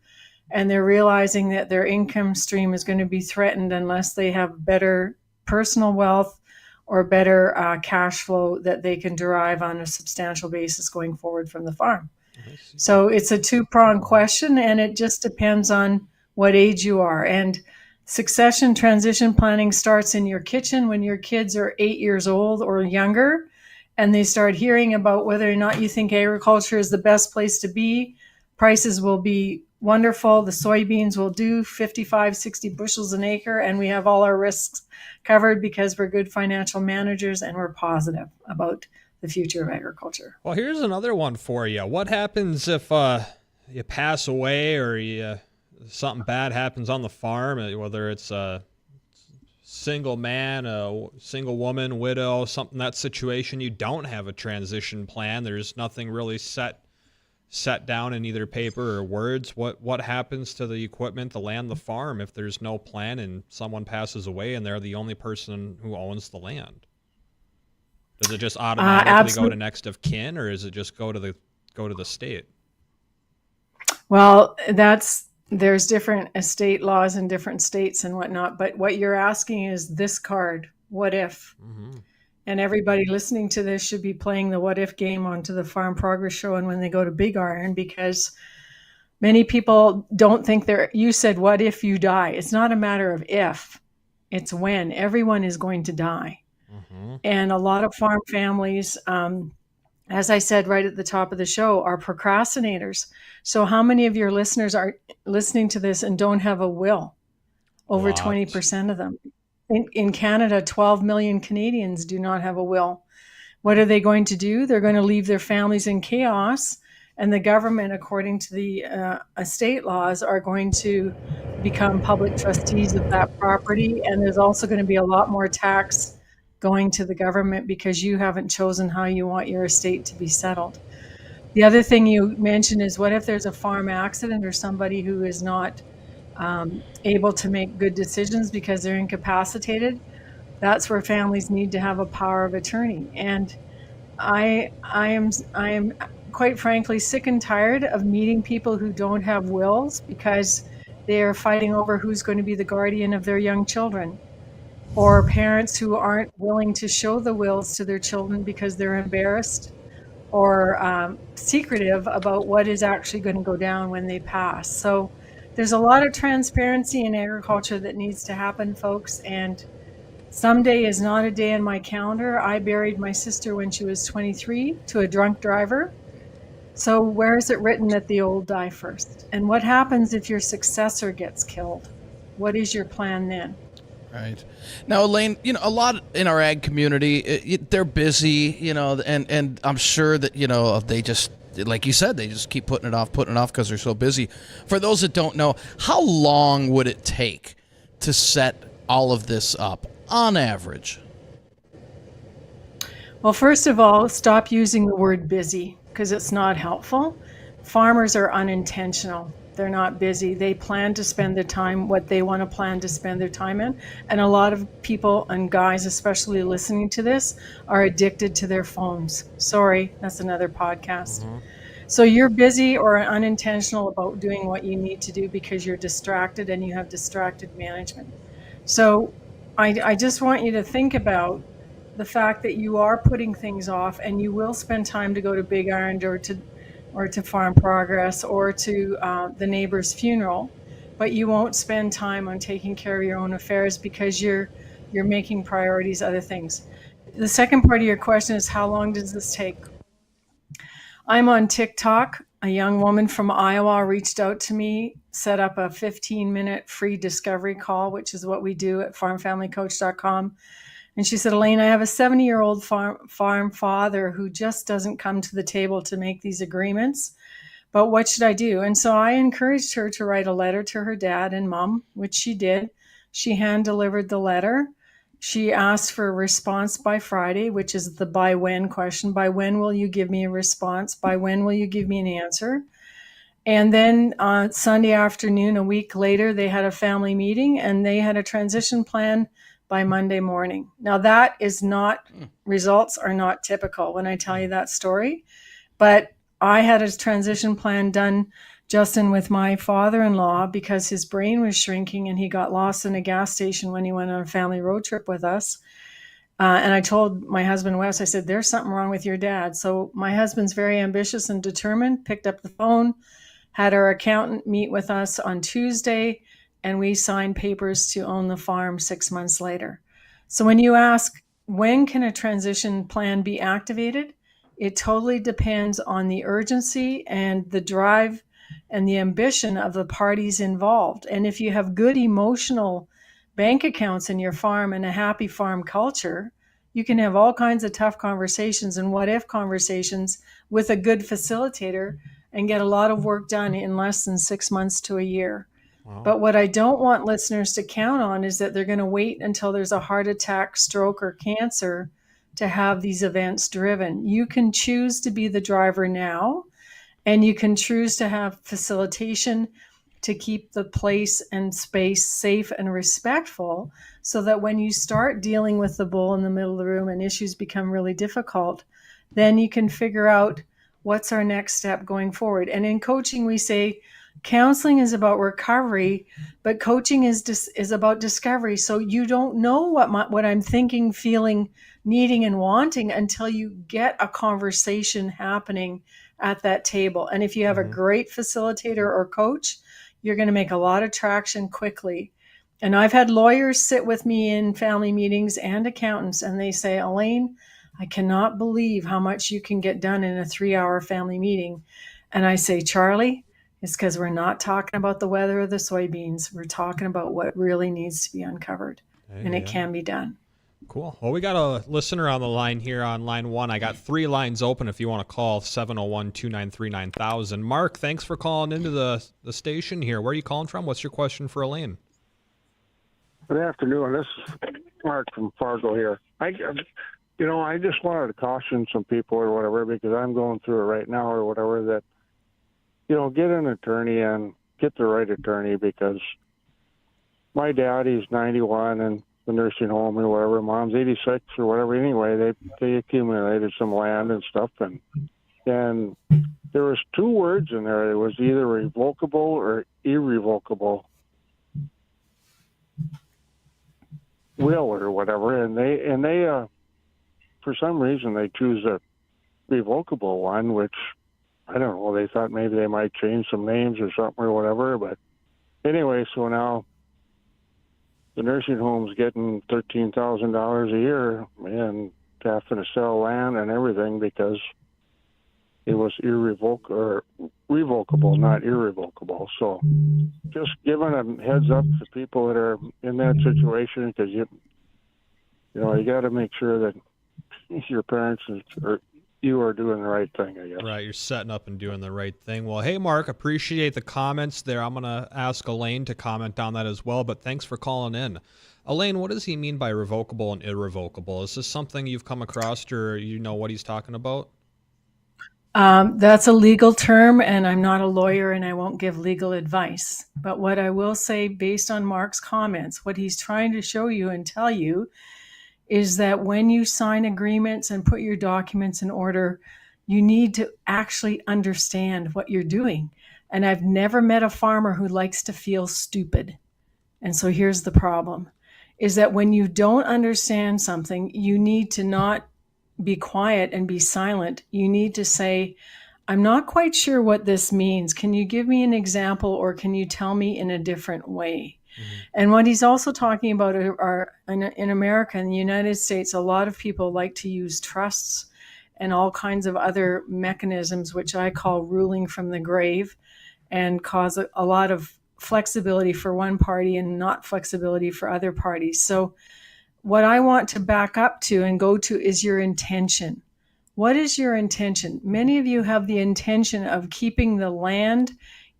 And they're realizing that their income stream is going to be threatened unless they have better personal wealth or better cash flow that they can derive on a substantial basis going forward from the farm. So it's a two-pronged question, and it just depends on what age you are. And succession transition planning starts in your kitchen when your kids are 8 years old or younger, and they start hearing about whether or not you think agriculture is the best place to be. Prices will be wonderful. The soybeans will do 55, 60 bushels an acre, and we have all our risks covered because we're good financial managers and we're positive about the future of agriculture. Well, here's another one for you. What happens if you pass away or something bad happens on the farm, whether it's a single man, a single woman, widow, something, that situation, you don't have a transition plan. There's nothing really set down in either paper or words. What happens to the equipment, the land, the farm, if there's no plan and someone passes away and they're the only person who owns the land? Does it just automatically go to next of kin, or does it just go to the state? Well, there's different estate laws in different states and whatnot, but what you're asking is this card: what if? Mm-hmm. And everybody listening to this should be playing the what if game onto the Farm Progress Show and when they go to Big Iron, because many people don't think you said, what if you die? It's not a matter of if. It's when. Everyone is going to die. And a lot of farm families, as I said right at the top of the show, are procrastinators. So how many of your listeners are listening to this and don't have a will? Over 20% of them. In Canada, 12 million Canadians do not have a will. What are they going to do? They're going to leave their families in chaos, and the government, according to the estate laws, are going to become public trustees of that property. And there's also going to be a lot more tax going to the government because you haven't chosen how you want your estate to be settled. The other thing you mentioned is, what if there's a farm accident or somebody who is not able to make good decisions because they're incapacitated? That's where families need to have a power of attorney. And I am quite frankly sick and tired of meeting people who don't have wills because they are fighting over who's going to be the guardian of their young children, or parents who aren't willing to show the wills to their children because they're embarrassed or secretive about what is actually going to go down when they pass. So there's a lot of transparency in agriculture that needs to happen, folks. And someday is not a day in my calendar. I buried my sister when she was 23 to a drunk driver. So where is it written that the old die first? And what happens if your successor gets killed? What is your plan then? Right. Now, Elaine, a lot in our ag community, they're busy, and I'm sure that, they just, like you said, they just keep putting it off because they're so busy. For those that don't know, how long would it take to set all of this up on average? Well, first of all, stop using the word busy because it's not helpful. Farmers are unintentional. They're not busy. They plan to spend their time what they want to plan to spend their time in. And a lot of people, and guys especially listening to this, are addicted to their phones. Sorry, that's another podcast. So you're busy or unintentional about doing what you need to do because you're distracted and you have distracted management. So I just want you to think about the fact that you are putting things off, and you will spend time to go to Big Iron or to Farm Progress or to the neighbor's funeral, but you won't spend time on taking care of your own affairs because you're making priorities other things. The second part of your question is, how long does this take? I'm on TikTok. A young woman from Iowa reached out to me, set up a 15-minute free discovery call, which is what we do at farmfamilycoach.com. And she said, Elaine, I have a 70-year-old farm father who just doesn't come to the table to make these agreements. But what should I do? And so I encouraged her to write a letter to her dad and mom, which she did. She hand-delivered the letter. She asked for a response by Friday, which is the by when question. By when will you give me a response? By when will you give me an answer? And then on Sunday afternoon, a week later, they had a family meeting and they had a transition plan by Monday morning. Now that is not, results are not typical when I tell you that story, but I had a transition plan done, Justin, with my father-in-law because his brain was shrinking and he got lost in a gas station when he went on a family road trip with us. And I told my husband, Wes, I said, there's something wrong with your dad. So my husband's very ambitious and determined, picked up the phone, had our accountant meet with us on Tuesday, and we signed papers to own the farm 6 months later. So when you ask, when can a transition plan be activated? It totally depends on the urgency and the drive and the ambition of the parties involved. And if you have good emotional bank accounts in your farm and a happy farm culture, you can have all kinds of tough conversations and what if conversations with a good facilitator and get a lot of work done in less than 6 months to a year. But what I don't want listeners to count on is that they're going to wait until there's a heart attack, stroke, or cancer to have these events driven. You can choose to be the driver now, and you can choose to have facilitation to keep the place and space safe and respectful so that when you start dealing with the bull in the middle of the room and issues become really difficult, then you can figure out what's our next step going forward. And in coaching, we say, counseling is about recovery, but coaching is about discovery. So you don't know what I'm thinking, feeling, needing, and wanting until you get a conversation happening at that table. And if you have a great facilitator or coach, you're going to make a lot of traction quickly. And I've had lawyers sit with me in family meetings and accountants, and they say, Elaine, I cannot believe how much you can get done in a 3-hour family meeting. And I say, Charlie, it's because we're not talking about the weather or the soybeans. We're talking about what really needs to be uncovered, and it can be done. Cool. Well, we got a listener on the line here on line 1. I got 3 lines open if you want to call, 701-293-9000. Mark, thanks for calling into the station here. Where are you calling from? What's your question for Elaine? Good afternoon. This is Mark from Fargo here. I just wanted to caution some people or whatever, because I'm going through it right now or whatever, that, get an attorney and get the right attorney, because my dad, he's 91 and the nursing home or whatever. Mom's 86 or whatever. Anyway, they accumulated some land and stuff, and there was 2 words in there. It was either revocable or irrevocable will or whatever, and they for some reason they choose a revocable one, which I don't know. They thought maybe they might change some names or something or whatever, but anyway, so now the nursing home's getting $13,000 a year and having to sell land and everything because it was revocable, not irrevocable. So just giving a heads up to people that are in that situation, because you got to make sure that your parents or you are doing the right thing, I guess. Right, you're setting up and doing the right thing. Well, hey, Mark, appreciate the comments there. I'm going to ask Elaine to comment on that as well, but thanks for calling in. Elaine, what does he mean by revocable and irrevocable? Is this something you've come across, or you know what he's talking about? That's a legal term, and I'm not a lawyer and I won't give legal advice. But what I will say, based on Mark's comments, what he's trying to show you and tell you is that when you sign agreements and put your documents in order, you need to actually understand what you're doing. And I've never met a farmer who likes to feel stupid. And so here's the problem, is that when you don't understand something, you need to not be quiet and be silent. You need to say, I'm not quite sure what this means. Can you give me an example, or can you tell me in a different way? Mm-hmm. And what he's also talking about are in America, in the United States, a lot of people like to use trusts and all kinds of other mechanisms, which I call ruling from the grave, and cause a lot of flexibility for one party and not flexibility for other parties. So what I want to back up to and go to is your intention. What is your intention? Many of you have the intention of keeping the land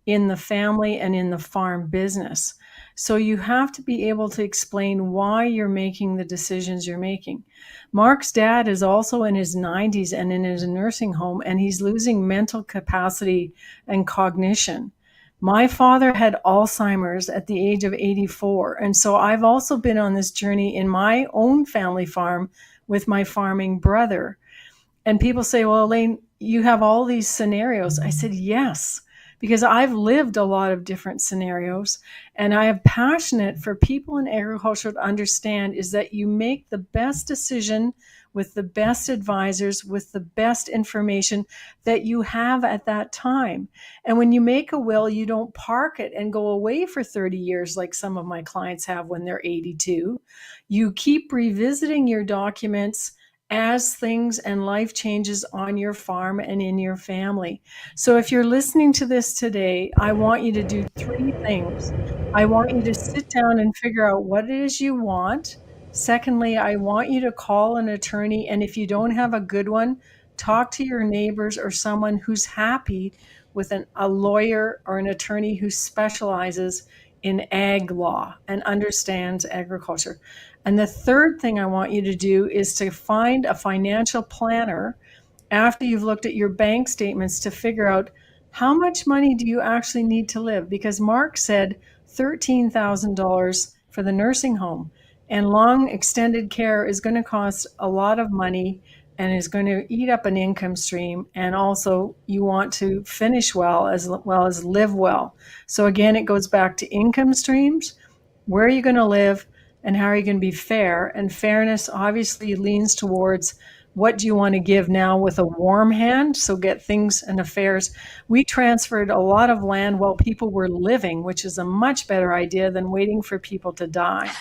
in the family and in the farm business. So you have to be able to explain why you're making the decisions you're making. Mark's dad is also in his 90s and in his nursing home, and he's losing mental capacity and cognition. My father had Alzheimer's at the age of 84. And so I've also been on this journey in my own family farm with my farming brother. And people say, well, Elaine, you have all these scenarios. I said, yes, because I've lived a lot of different scenarios. And I am passionate for people in agriculture to understand is that you make the best decision with the best advisors, with the best information that you have at that time. And when you make a will, you don't park it and go away for 30 years like some of my clients have when they're 82. You keep revisiting your documents as things and life changes on your farm and in your family. So if you're listening to this today, I want you to do 3 things. I want you to sit down and figure out what it is you want. Secondly, I want you to call an attorney, and if you don't have a good one, talk to your neighbors or someone who's happy with a lawyer or an attorney who specializes in ag law and understands agriculture. And the third thing I want you to do is to find a financial planner after you've looked at your bank statements to figure out how much money do you actually need to live? Because Mark said $13,000 for the nursing home. And long extended care is going to cost a lot of money and is going to eat up an income stream. And also you want to finish well as live well. So again, it goes back to income streams. Where are you going to live? and how are you going to be fair? And fairness obviously leans towards what do you want to give now with a warm hand? So get things and affairs. We transferred a lot of land while people were living, which is a much better idea than waiting for people to die.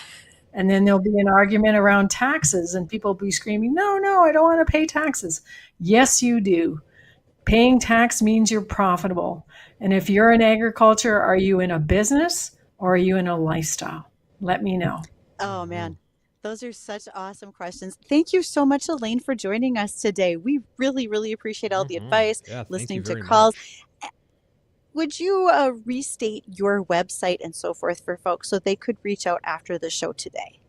And then there'll be an argument around taxes and people will be screaming, no, I don't want to pay taxes. Yes, you do. Paying tax means you're profitable. And if you're in agriculture, are you in a business or are you in a lifestyle? Let me know. Oh, man. Those are such awesome questions. Thank you so much, Elaine, for joining us today. We really, really appreciate all the advice, listening to calls. Would you restate your website and so forth for folks so they could reach out after the show today?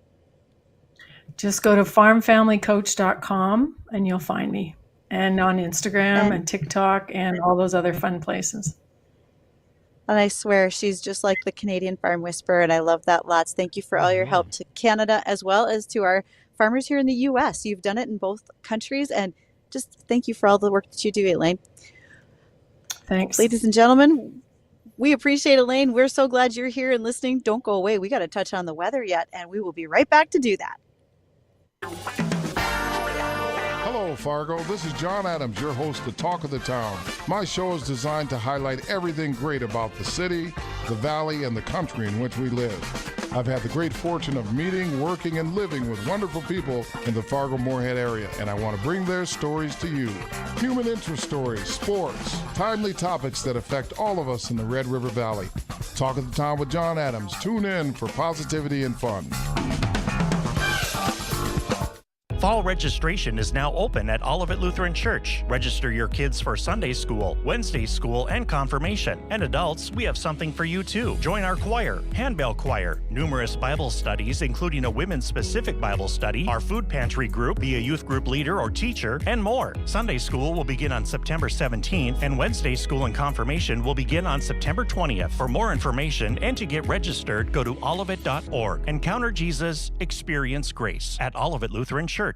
Just go to farmfamilycoach.com and you'll find me. And on Instagram and TikTok and all those other fun places. And I swear she's just like the Canadian Farm Whisperer, and I love that lots. Thank you for all your help to Canada as well as to our farmers here in the U.S. You've done it in both countries, and just thank you for all the work that you do, Elaine. Thanks. Ladies and gentlemen, we appreciate Elaine. We're so glad you're here and listening. Don't go away. We got to touch on the weather yet, and we will be right back to do that. Hello, Fargo. This is John Adams, your host of Talk of the Town. My show is designed to highlight everything great about the city, the valley, and the country in which we live. I've had the great fortune of meeting, working, and living with wonderful people in the Fargo-Moorhead area, and I want to bring their stories to you. Human interest stories, sports, timely topics that affect all of us in the Red River Valley. Talk of the Town with John Adams. Tune in for positivity and fun. Fall registration is now open at Olivet Lutheran Church. Register your kids for Sunday school, Wednesday school, and confirmation. And adults, we have something for you too. Join our choir, handbell choir, numerous Bible studies, including a women's-specific Bible study, our food pantry group, be a youth group leader or teacher, and more. Sunday school will begin on September 17th, and Wednesday school and confirmation will begin on September 20th. For more information and to get registered, go to olivet.org. Encounter Jesus, experience grace at Olivet Lutheran Church.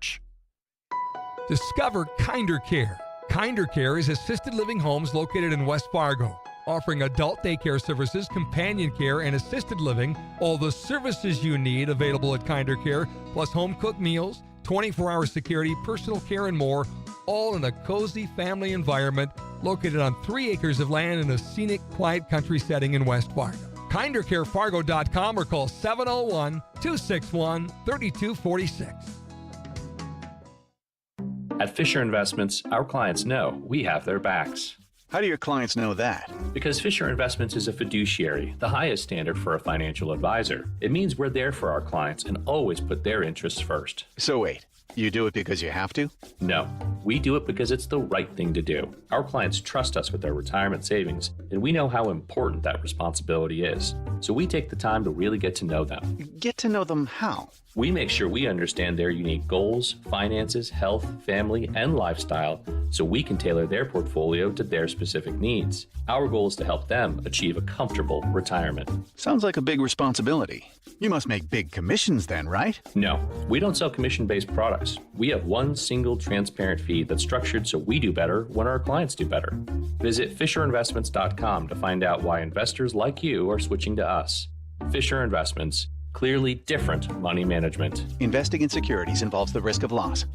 Discover Kinder Care. Kinder Care is assisted living homes located in West Fargo, offering adult daycare services, companion care, and assisted living. All the services you need available at Kinder Care, plus home-cooked meals, 24-hour security, personal care, and more, all in a cozy family environment located on 3 acres of land in a scenic, quiet country setting in West Fargo. KinderCareFargo.com or call 701-261-3246. At Fisher Investments, our clients know we have their backs. How do your clients know that? Because Fisher Investments is a fiduciary, the highest standard for a financial advisor. It means we're there for our clients and always put their interests first. So wait, you do it because you have to? No, we do it because it's the right thing to do. Our clients trust us with their retirement savings, and we know how important that responsibility is. So we take the time to really get to know them. Get to know them how? We make sure we understand their unique goals, finances, health, family, and lifestyle so we can tailor their portfolio to their specific needs. Our goal is to help them achieve a comfortable retirement. Sounds like a big responsibility. You must make big commissions then, right? No, we don't sell commission-based products. We have one single transparent fee that's structured so we do better when our clients do better. Visit FisherInvestments.com to find out why investors like you are switching to us. Fisher Investments. Clearly different money management. Investing in securities involves the risk of loss.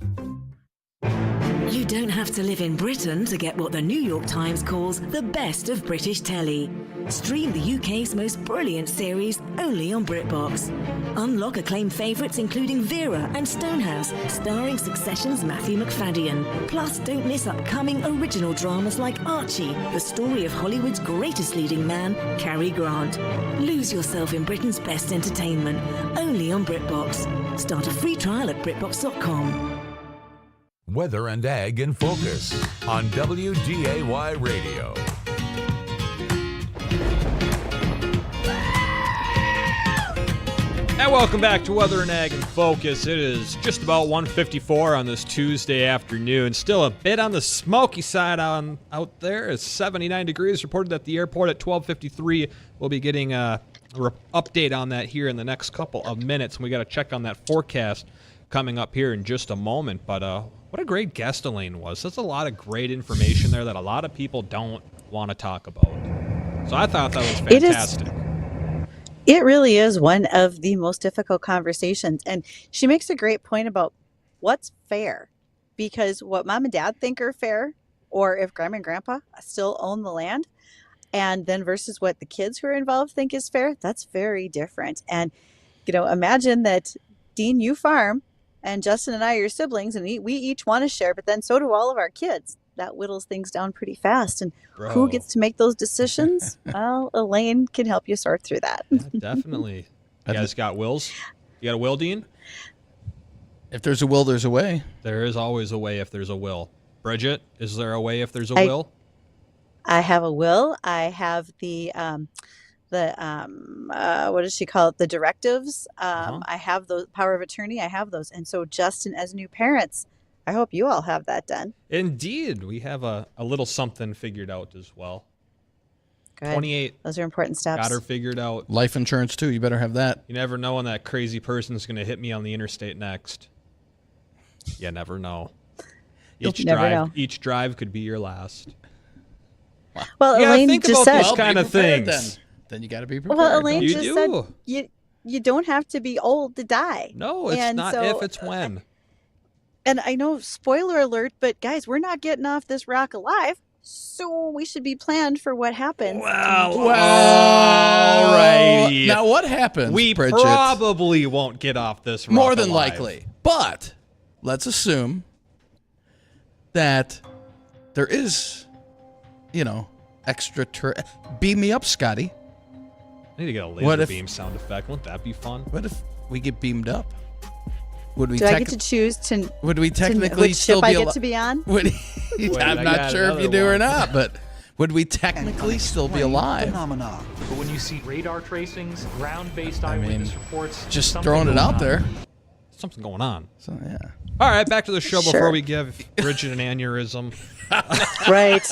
You don't have to live in Britain to get what the New York Times calls the best of British telly. Stream the UK's most brilliant series only on BritBox. Unlock acclaimed favourites including Vera and Stonehouse, starring Succession's Matthew McFadden. Plus, don't miss upcoming original dramas like Archie, the story of Hollywood's greatest leading man, Cary Grant. Lose yourself in Britain's best entertainment, only on BritBox. Start a free trial at BritBox.com. Weather and Ag in Focus on WDAY Radio. And welcome back to Weather and Ag in Focus. It is just about 1:54 on this Tuesday afternoon. Still a bit on the smoky side out there. It's 79 degrees reported at the airport at 12:53. We'll be getting a update on that here in the next couple of minutes. And we got to check on that forecast coming up here in just a moment. But what a great guest Elaine was. That's a lot of great information there that a lot of people don't want to talk about. So I thought that was fantastic. It really is one of the most difficult conversations. And she makes a great point about what's fair, because what mom and dad think are fair, or if grandma and grandpa still own the land, and then versus what the kids who are involved think is fair, that's very different. And, imagine that, Dean, you farm, and Justin and I are your siblings, and we each want to share, but then so do all of our kids. That whittles things down pretty fast. And who gets to make those decisions? Well, Elaine can help you sort through that. Yeah, definitely. You guys got wills? You got a will, Dean? If there's a will, there's a way. There is always a way if there's a will. Bridgette, is there a way if there's a will? I have a will. I have the what does she call it? The directives. I have those power of attorney. I have those. And so, Justin, as new parents, I hope you all have that done. Indeed. We have a little something figured out as well. Good. 28. Those are important steps. Got her figured out. Life insurance, too. You better have that. You never know when that crazy person's going to hit me on the interstate next. You never know. Each drive could be your last. Well, Elaine think just about said these kind of things. Then you got to be prepared. Well, Elaine You just do. said you don't have to be old to die. No, it's not if, it's when. And I know, spoiler alert, but guys, we're not getting off this rock alive, so we should be planned for what happens. All righty. Now, what happens, We Bridgette? probably won't get off this rock More than alive. likely. But let's assume that there is, extra... Beam me up, Scotty. I need to get a What laser if- beam sound effect. Wouldn't that be fun? What if we get beamed up? Would we Do I get to choose to? Would we to technically which still ship be I get to be on? Would Wait, I'm I not got sure if you another do or one. not, but would we technically still be alive? But when you see radar tracings, ground-based eyewitness reports, Just something throwing it going out on. there. Something going on. So yeah. All right, back to the show before Sure. we give Bridgette an aneurysm. Right.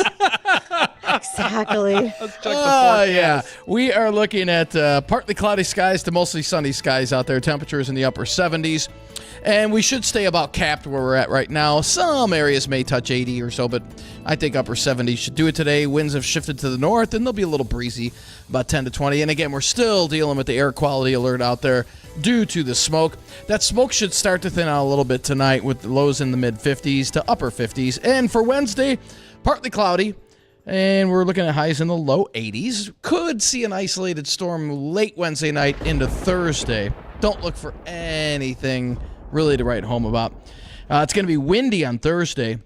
Exactly. Let's check the Oh, forecast. yeah. We are looking at partly cloudy skies to mostly sunny skies out there. Temperatures in the upper 70s. And we should stay about capped where we're at right now. Some areas may touch 80 or so, but I think upper 70s should do it today. Winds have shifted to the north, and they'll be a little breezy, about 10 to 20. And again, we're still dealing with the air quality alert out there due to the smoke. That smoke should start to thin out a little bit tonight with the lows in the mid-50s to upper 50s. And for Wednesday, partly cloudy. And we're looking at highs in the low 80s. Could see an isolated storm late Wednesday night into Thursday. Don't look for anything really to write home about. It's going to be windy on Thursday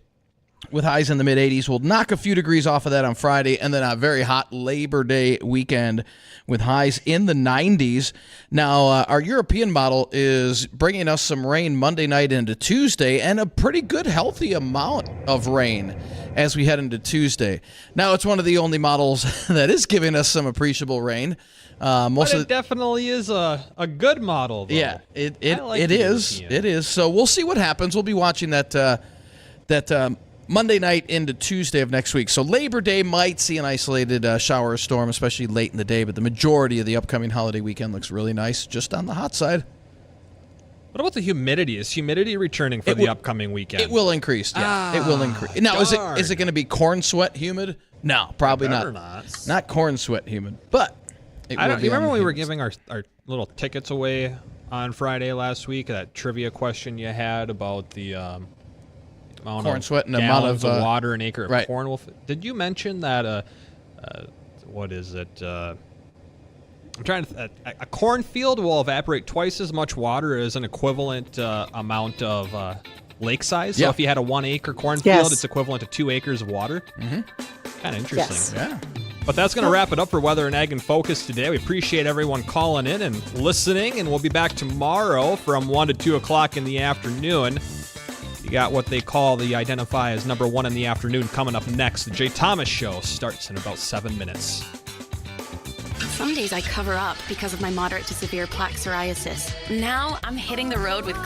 with highs in the mid-80s. We'll knock a few degrees off of that on Friday, and then a very hot Labor Day weekend with highs in the 90s. Now, our European model is bringing us some rain Monday night into Tuesday, and a pretty good, healthy amount of rain as we head into Tuesday. Now, it's one of the only models that is giving us some appreciable rain. But it definitely is a good model, though. Yeah, it like it the is. European. It is. So we'll see what happens. We'll be watching that Monday night into Tuesday of next week. So Labor Day might see an isolated shower or storm, especially late in the day, but the majority of the upcoming holiday weekend looks really nice, just on the hot side. What about the humidity? Is humidity returning for the upcoming weekend? It will increase. Yeah, it will increase. Now, is it going to be corn sweat humid? No, probably Better not. not. Not corn sweat humid, but it I will don't. be You remember on when we were humid. giving our little tickets away on Friday last week? That trivia question you had about the amount Corn of sweat and the amount gallons of, water an acre of right. corn will. Did you mention that? What is it? I'm trying to. A cornfield will evaporate twice as much water as an equivalent amount of lake size. So Yeah. if you had a 1 acre cornfield, Yes. it's equivalent to 2 acres of water. Mm-hmm. Kind of interesting. Yeah. But that's going to wrap it up for Weather and Ag in Focus today. We appreciate everyone calling in and listening, and we'll be back tomorrow from 1 to 2 o'clock in the afternoon. You got what they identify as number 1 in the afternoon coming up next. The Jay Thomas Show starts in about 7 minutes. Some days I cover up because of my moderate to severe plaque psoriasis. Now I'm hitting the road with